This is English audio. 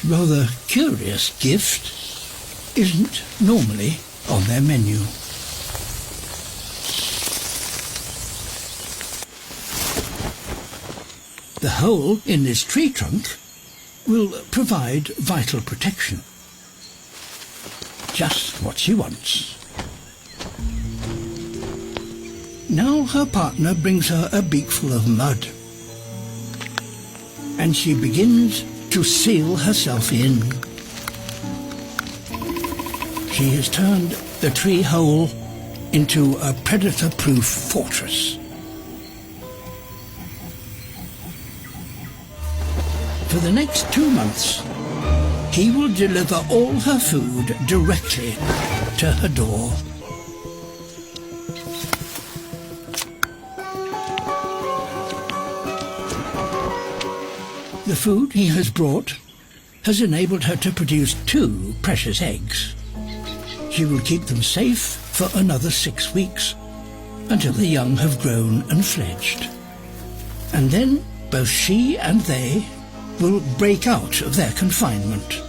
rather curious gift isn't normally on their menu. The hole in this tree trunk will provide vital protection. Just what she wants. Now her partner brings her a beakful of mud, and she begins to seal herself in. She has turned the tree hole into a predator-proof fortress. For the next 2 months, he will deliver all her food directly to her door. The food he has brought has enabled her to produce 2 precious eggs. She will keep them safe for another 6 weeks, until the young have grown and fledged. And then both she and they will break out of their confinement.